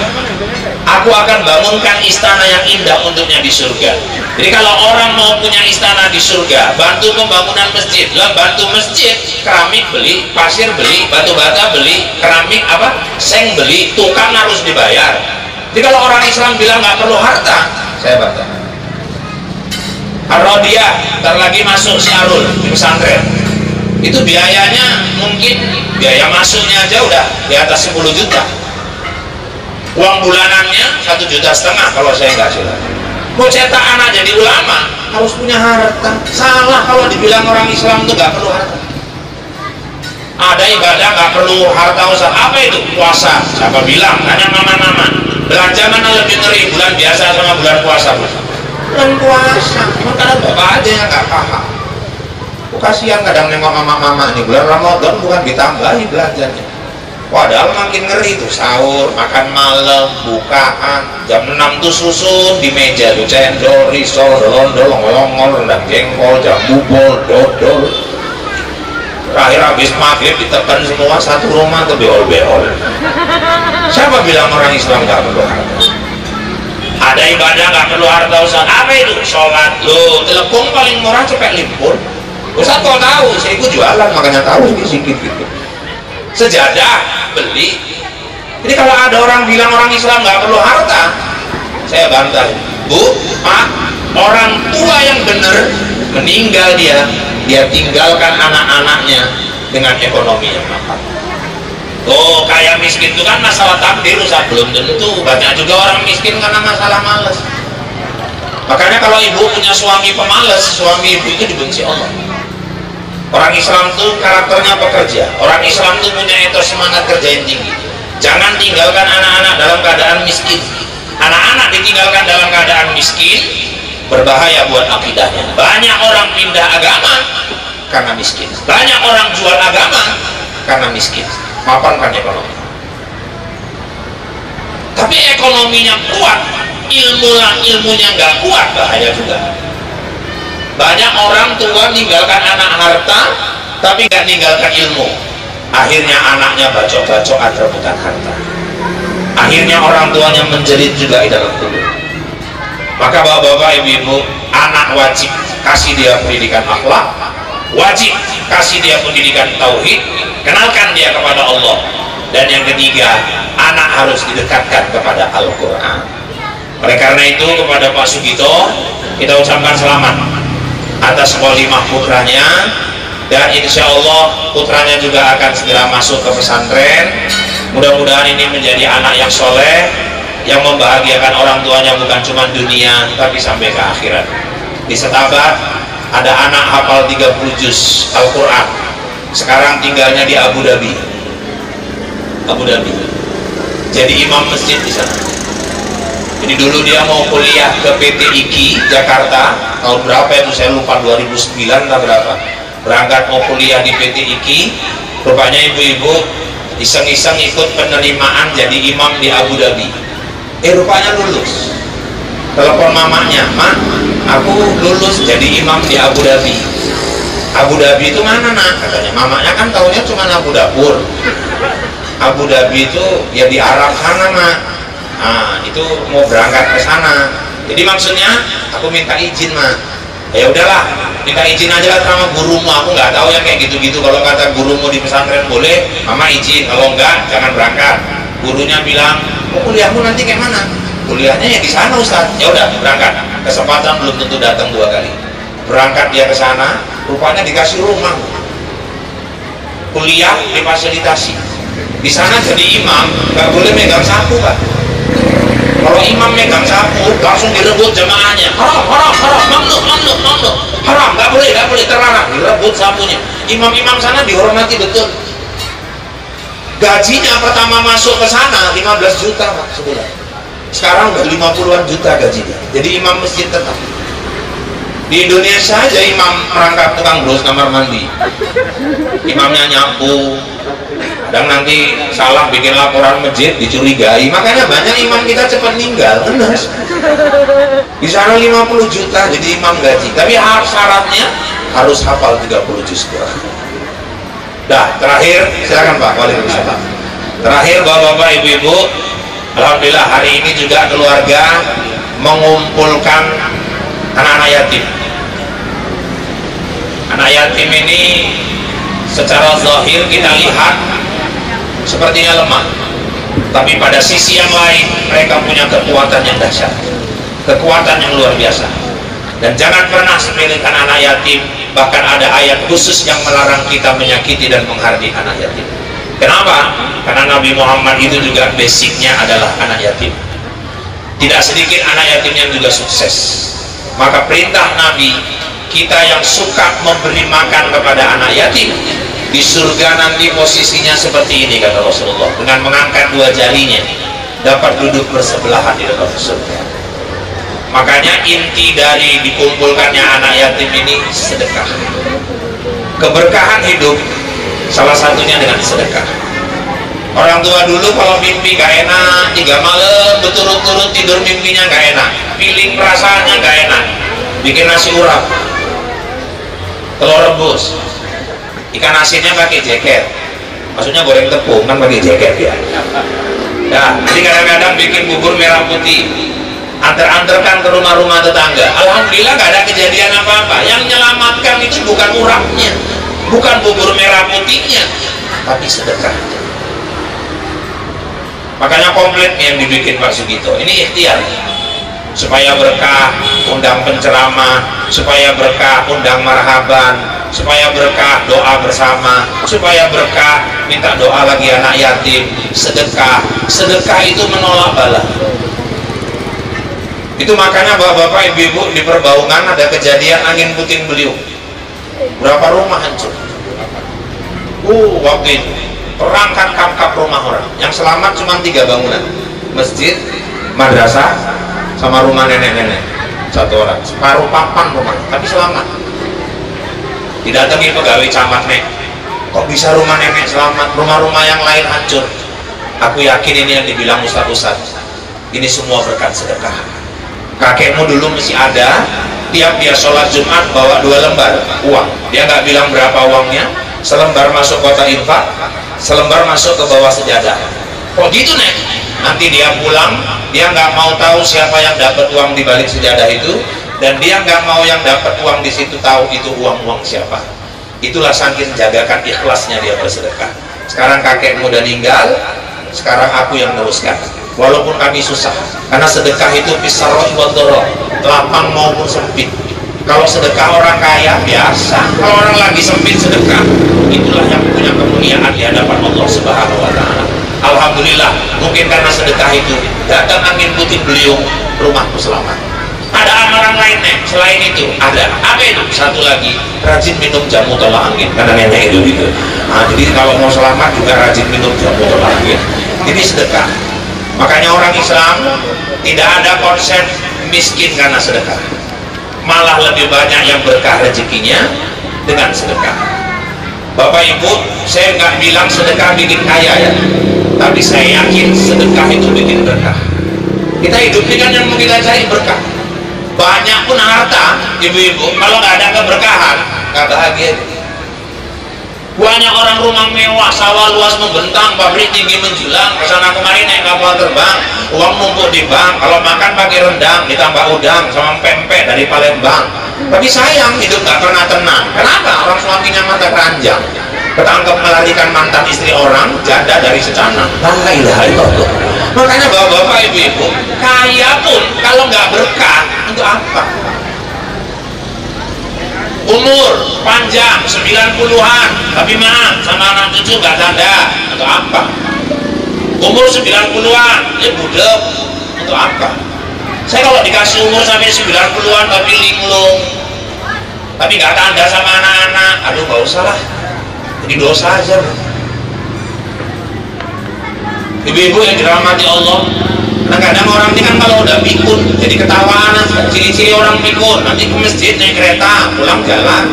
aku akan bangunkan istana yang indah untuknya di surga. Jadi kalau orang mau punya istana di surga, bantu pembangunan masjid. Lah bantu masjid, keramik beli, pasir beli, batu bata beli, keramik apa, seng beli, tukang harus dibayar. Jadi kalau orang Islam bilang nggak perlu harta, saya bantah. Ar-Rodiyah, ntar lagi masuk Syarul di pesantren, itu biayanya mungkin biaya masuknya aja udah di atas 10 juta. Uang bulanannya 1,5 juta kalau saya nggak salah. Mau cetak anak jadi ulama harus punya harta. Salah kalau dibilang orang Islam itu nggak perlu harta. Ada ibadah nggak perlu harta Ustaz. Apa itu? Puasa. Siapa bilang? Tanya mama-mama. Belanja mana lebih ngeri, bulan biasa sama bulan puasa? Bulan puasa. Makanya bapak aja yang nggak paham. Kasihan kadang nengok mama-mama nih, bulan Ramadan bukan ditambahi belanjanya. Padahal makin ngeri tuh, sahur, makan malam, bukaan, jam 6 tuh susun di meja tuh, cendol, risol, dodol, ngolong-ngol, rendang jengkol, jambu bol, dodol. Terakhir habis maghrib ditekan semua satu rumah tuh beol-beol. Siapa bilang orang Islam gak perlu harta? Ada ibadah gak perlu harta Ustaz. Apa itu? Sholat. Loh, telepon paling murah cepet limpur. Ustaz kok tahu? Saya ikut jualan makanya tahu sedikit gitu. Sejadah beli. Jadi kalau ada orang bilang orang Islam nggak perlu harta, saya bantah. Bu, Pak, orang tua yang benar meninggal dia tinggalkan anak-anaknya dengan ekonomi yang mapan. Oh, kaya miskin itu kan masalah takdir Ustaz, belum tentu. Banyak juga orang miskin karena masalah malas. Makanya kalau ibu punya suami pemalas, suami ibu itu dibenci Allah. Orang Islam itu karakternya pekerja. Orang Islam itu punya etos semangat kerja yang tinggi. Jangan tinggalkan anak-anak dalam keadaan miskin. Anak-anak ditinggalkan dalam keadaan miskin berbahaya buat akidahnya. Banyak orang pindah agama karena miskin. Banyak orang jual agama karena miskin. Mapankan ekonomi. Tapi ekonominya kuat, ilmunya nggak kuat, bahaya juga. Banyak orang tua ninggalkan anak harta tapi nggak ninggalkan ilmu. Akhirnya anaknya bacok-bacokan rebutan harta. Akhirnya orang tuanya menjerit juga di dalam kubur. Maka bapak-bapak, ibu-ibu, anak wajib kasih dia pendidikan akhlak, wajib kasih dia pendidikan tauhid, kenalkan dia kepada Allah. Dan yang ketiga, anak harus didekatkan kepada Al-Quran. Oleh karena itu kepada Pak Sugito kita ucapkan selamat atas kholimah putranya, dan insya Allah putranya juga akan segera masuk ke pesantren. Mudah-mudahan ini menjadi anak yang soleh, yang membahagiakan orang tuanya bukan cuma dunia tapi sampai ke akhirat. Di Setabat ada anak hafal 30 juz Al-Quran, sekarang tinggalnya di Abu Dhabi. Jadi imam masjid di sana. Jadi dulu dia mau kuliah ke PT IKI Jakarta, tahun berapa itu saya lupa, 2009 atau berapa, berangkat mau kuliah di PT IKI. Rupanya ibu-ibu iseng-iseng ikut penerimaan jadi imam di Abu Dhabi. Rupanya lulus. Telepon mamanya, "Mak, aku lulus jadi imam di Abu Dhabi." Abu Dhabi itu mana nak? Katanya. Mamanya kan taunya cuma Abu Dapur. Abu Dhabi itu ya di Arab sana nak. Nah, itu mau berangkat ke sana. Jadi maksudnya aku minta izin mah. Ya udahlah, minta izin aja lah sama gurumu. Aku nggak tahu ya kayak gitu-gitu. Kalau kata gurumu di pesantren boleh, mama izin. Kalau enggak, jangan berangkat. Gurunya bilang, "Oh, kuliahmu nanti kayak mana?" "Kuliahnya ya di sana Ustaz." Ya udah, berangkat. Kesempatan belum tentu datang 2 kali. Berangkat dia ke sana, rupanya dikasih rumah. Kuliah difasilitasi. Di sana jadi imam nggak boleh megang sapu Pak. Kalau imam megang sapu langsung direbut jemaahnya. Haram, mamnu, haram, nggak boleh, terlarang, direbut sapunya. Imam-imam sana dihormati betul. Gajinya pertama masuk ke sana 15 juta Pak sebulan. Sekarang udah 50-an juta gajinya. Jadi imam masjid tetap. Di Indonesia aja imam merangkap tukang bros kamar mandi. Imamnya nyapu. Dan nanti salah bikin laporan masjid dicurigai. Makanya banyak imam kita cepat meninggal. Benar. Di sana 50 juta jadi imam gaji. Tapi syaratnya harus hafal 30 juz Quran. Dah, terakhir silakan Pak. Waalaikumsalam. Terakhir bapak-bapak, ibu-ibu, alhamdulillah hari ini juga keluarga mengumpulkan anak-anak yatim. Anak yatim ini secara zahir kita lihat sepertinya lemah. Tapi pada sisi yang lain mereka punya kekuatan yang dahsyat, kekuatan yang luar biasa. Dan jangan pernah sepelekan anak yatim. Bahkan ada ayat khusus yang melarang kita menyakiti dan menghardik anak yatim. Kenapa? Karena Nabi Muhammad itu juga basicnya adalah anak yatim. Tidak sedikit anak yatim yang juga sukses. Maka perintah Nabi, kita yang suka memberi makan kepada anak yatim, di surga nanti posisinya seperti ini kata Rasulullah, dengan mengangkat dua jarinya dapat duduk bersebelahan di dalam surga. Makanya inti dari dikumpulkannya anak yatim ini sedekah. Keberkahan hidup salah satunya dengan sedekah. Orang tua dulu kalau mimpi gak enak, 3 malam berturut-turut tidur mimpinya gak enak, feeling perasaannya gak enak, bikin nasi urap, telur rebus, ikan asinnya pakai jeker, maksudnya goreng tepung kan pakai jeker ya. Nah, jadi kadang-kadang bikin bubur merah putih, antar-antarkan ke rumah-rumah tetangga. Alhamdulillah gak ada kejadian apa-apa. Yang menyelamatkan itu bukan urapnya, bukan bubur merah putihnya, tapi sedekahnya. Makanya komplit yang dibikin Pak Sugito ini ikhtiar, supaya berkah undang penceramah, supaya berkah undang marhaban, supaya berkah doa bersama, supaya berkah minta doa lagi anak yatim. Sedekah, sedekah itu menolak bala. Itu makanya bapak-bapak, ibu-ibu di Perbaungan ada kejadian angin puting beliung, berapa rumah hancur. Waktu itu perangkat kamkap rumah orang, yang selamat cuma 3 bangunan, masjid, madrasah, sama rumah nenek-nenek 1 orang, separuh papan rumah, tapi selamat. Didatangi pegawai camat, nek, kok bisa rumah nenek selamat, rumah-rumah yang lain hancur? Aku yakin ini yang dibilang ustaz-ustaz, ini semua berkat sedekah. Kakekmu dulu masih ada, tiap dia sholat Jumat bawa 2 lembar uang, dia nggak bilang berapa uangnya, selembar masuk kota infak, selembar masuk ke bawah sejadah. Kok gitu nek? Nanti dia pulang, dia nggak mau tahu siapa yang dapat uang di balik sejadah itu, dan dia nggak mau yang dapat uang di situ tahu itu uang siapa. Itulah saking jagakan ikhlasnya dia bersedekah. Sekarang kakekmu udah meninggal, sekarang aku yang teruskan. Walaupun kami susah, karena sedekah itu pisarroh wadoroh, lapang maupun sempit. Kalau sedekah orang kaya biasa, kalau orang lagi sempit sedekah, itulah yang punya kemuliaan di hadapan Allah Subhanahu wa Ta'ala. Alhamdulillah, mungkin karena sedekah itu datang angin puting beliung, rumahku selamat. Ada amalan lain nek, selain itu ada apa itu? Satu lagi, rajin minum jamu tolak angin, karena nenek itu gitu. Nah, jadi kalau mau selamat juga rajin minum jamu tolak angin. Ini sedekah. Makanya orang Islam tidak ada konsep miskin karena sedekah, malah lebih banyak yang berkah rezekinya dengan sedekah. Bapak Ibu, saya nggak bilang sedekah bikin kaya ya, tapi saya yakin sedekah itu bikin berkah. Kita hidup ini kan yang mau kita cari berkah. Banyak pun harta, ibu-ibu, kalau nggak ada keberkahan nggak bahagia. Banyak orang rumah mewah, sawah luas membentang, pabrik tinggi menjulang, kesana kemari naik kapal terbang, uang numpuk di bank, kalau makan pakai rendang ditambah udang sama pempek dari Palembang. Tapi sayang hidup gak pernah tenang. Kenapa? Orang suaminya mata keranjang, ketangkep melarikan mantan istri orang, janda dari secana. La ilaha illallah. Makanya bapak-bapak, ibu-ibu, kaya pun kalau nggak berkah untuk apa? Umur panjang 90-an, tapi maaf sama anak cucu nggak tanda, untuk apa? Umur 90-an, ya budek, untuk apa? Saya kalau dikasih umur sampai 90-an tapi linglung, tapi nggak tanda sama anak-anak, aduh nggak usah lah, jadi dosa aja. Ibu-ibu yang dirahmati Allah, kadang-kadang orang ini kan kalau udah pikun jadi ketawaan. Ciri-ciri orang pikun, nanti ke masjid naik kereta pulang jalan,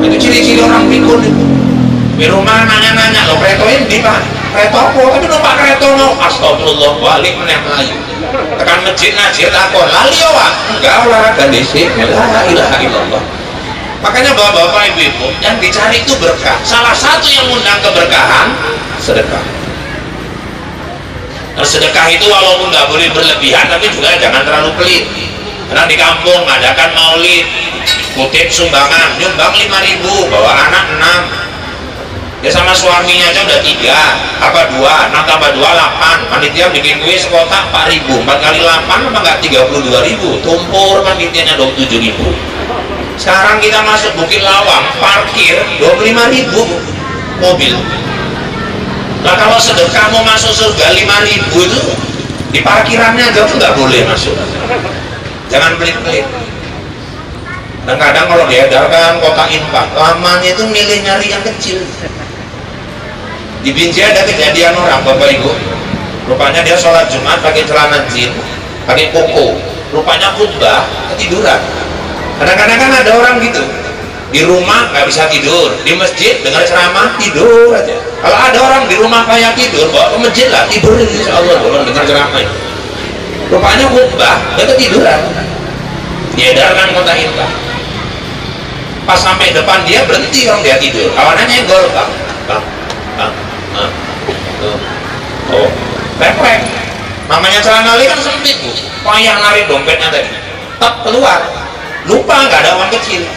itu ciri-ciri orang pikun. Di rumah nanya-nanya, lo keretoin di pak kereta apa, tapi numpak kereta no, astagfirullah, balik meneh melayu tekan masjid najir takon lali ya wak, enggak, olahraga disik, la ilaha illallah. Makanya bapak-bapak, ibu-ibu, yang dicari itu berkah. Salah satu yang mengundang keberkahan sedekah. Nah, sedekah itu walaupun nggak boleh berlebihan, tapi juga jangan terlalu pelit. Karena di kampung ngadakan maulid, kutip sumbangan, nyumbang 5.000, bawa anak 6. dia sama suaminya aja udah 3 apa 2, 6 tambah 2 8, panitia bikin kue sekotak 4.000, 4 kali 8 apa enggak 32.000, tumpur panitianya 27.000. Sekarang kita masuk Bukit Lawang parkir 25.000 mobil. Nah kalau sedekah mau masuk surga 5.000 itu di parkirannya aja tuh nggak boleh masuk, jangan pelit-pelit. Dan kadang kalau diedarkan kotak infak, lamanya itu milih nyari yang kecil. Di Binjai ada kejadian orang, Bapak Ibu, rupanya dia sholat Jumat pakai celana jin, pakai koko, rupanya khutbah ketiduran. Kadang-kadang kan ada orang gitu, di rumah nggak bisa tidur, di masjid dengar ceramah tidur aja. Kalau ada orang di rumah kayak tidur, bawa ke masjid lah, tidur insya Allah orang dengar ceramah. Rupanya khutbah dia ketiduran, diedarkan kotak infak. Pas sampai depan dia berhenti, orang dia tidur, kawannya nyenggol, bang, oh, refleks. Namanya celana li kan sempit bu, payah narik dompetnya tadi, tak keluar, lupa nggak ada uang kecil,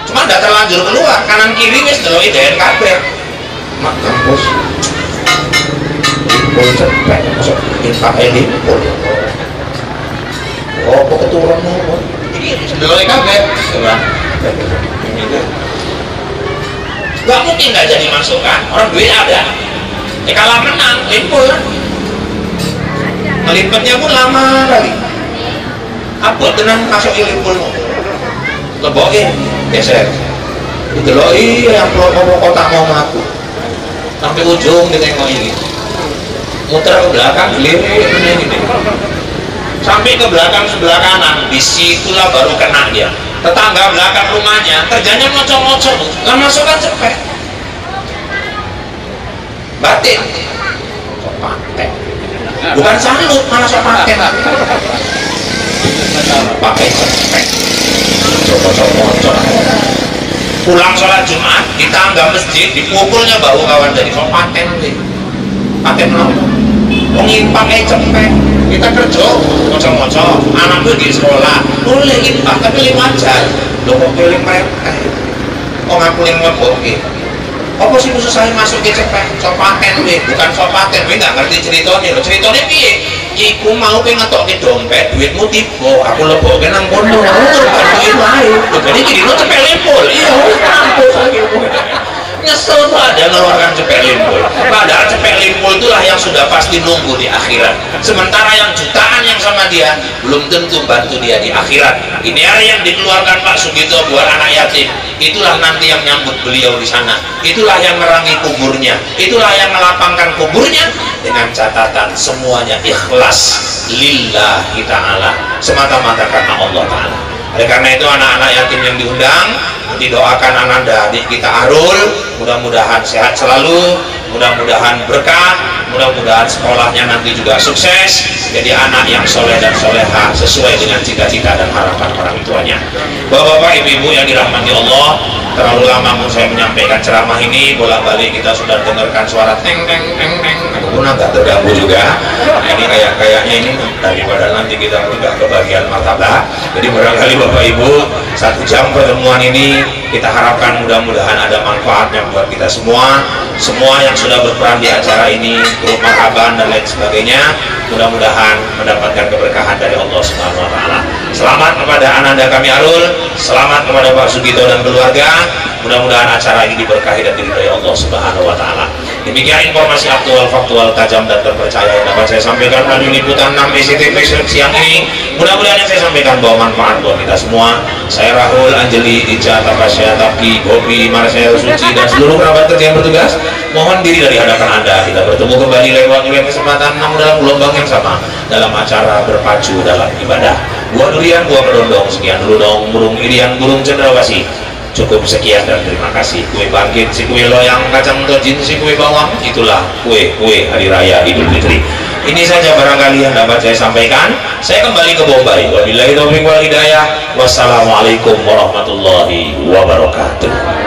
cuma nggak terlanjur keluar, kanan kiri wis delok iden kabeh. Mak kampus, limpul cepet, masuk infak limpul. Oh, kok keturun nih? Ini delok kabeh, coba. Gak mungkin gak jadi masuk kan, orang duit ada. Kalah menang, limpul kan. Ngelipetnya pun lama kali. Apa tenang masuk limpul, lebokin, geser. Dideloi yang ngomong kotak mau ngaku. Sampai ujung ditengok ini. Muter ke belakang, lirik ini. Sampai ke belakang sebelah kanan, disitulah baru kena dia. Tetangga belakang rumahnya kerjanya ngocok-ngocok, nggak masuk kan cepet, batin, pakai, bukan salut malah sok pakai, pakai cepet, ngocok-ngocok. Pulang sholat Jumat di tangga masjid dipukulnya bau kawan dari sok paten nanti, paten apa? Pakai cepet. Kita kerja ngocok-ngocok, anak tuh di sekolah boleh infak tapi 5 jam lo kok pilih mereka kok ngakuin ngeboki apa sih khusus saya masuk ke cepet sopaten nih, bukan sopaten gue nggak ngerti ceritanya lo ceritanya piye iku mau pengen ngetok ke dompet duitmu tiba aku lebokin nang kono bukan duit lain jadi gini lo cepet limpul iya kampus lagi nyesel tuh ada ngeluarkan cepet limpul, padahal cepet limpul itulah yang sudah pasti nunggu di akhirat, sementara yang jutaan yang sama dia belum tentu bantu dia di akhirat. Ini hari yang dikeluarkan Pak Sugito buat anak yatim, itulah nanti yang nyambut beliau di sana, itulah yang merangi kuburnya, itulah yang melapangkan kuburnya dengan catatan semuanya ikhlas lillahi ta'ala, semata-mata karena Allah Ta'ala. Oleh karena itu anak-anak yatim yang diundang didoakan ananda adik kita Arul, mudah-mudahan sehat selalu, mudah-mudahan berkah, mudah-mudahan sekolahnya nanti juga sukses, jadi anak yang soleh dan soleha sesuai dengan cita-cita dan harapan orang tuanya. Bapak-bapak, ibu-ibu yang dirahmati Allah, terlalu lama saya menyampaikan ceramah ini, bolak-balik kita sudah dengarkan suara teng teng teng teng, aku pun agak terganggu juga. Nah, ini kayaknya ini daripada nanti kita tidak kebagian martabak. Jadi barangkali Bapak Ibu 1 jam pertemuan ini kita harapkan mudah-mudahan ada manfaatnya buat kita semua. Semua yang sudah berperan di acara ini, grup marhaban dan lain sebagainya, mudah-mudahan mendapatkan keberkahan dari Allah Subhanahu wa Ta'ala. Selamat kepada ananda kami Arul, selamat kepada Pak Sugito dan keluarga. Mudah-mudahan acara ini diberkahi dan diridhai Allah Subhanahu wa Ta'ala. Demikian informasi aktual, faktual, tajam dan terpercaya yang dapat saya sampaikan pada liputan 6 SCTV siang ini. Mudah-mudahan yang saya sampaikan bawa manfaat buat kita semua. Saya Rahul, Anjeli, Ica, Tapasya, Taki, Bobi, Marcel, Suci dan seluruh kerabat kerja yang bertugas mohon diri dari hadapan Anda. Kita bertemu kembali lewat kesempatan 6 dalam gelombang yang sama dalam acara berpacu dalam ibadah. Buah durian, buah kedondong. Sekian dulu dong, burung irian, burung cendrawasih. Cukup sekian dan terima kasih. Kue bangkit, si kue loyang, kacang tojin, si kue bawang, itulah kue hari raya Idul Fitri. Ini saja barangkali yang dapat saya sampaikan. Saya kembali ke Bombay. Wabillahi taufiq wal hidayah. Wassalamualaikum warahmatullahi wabarakatuh.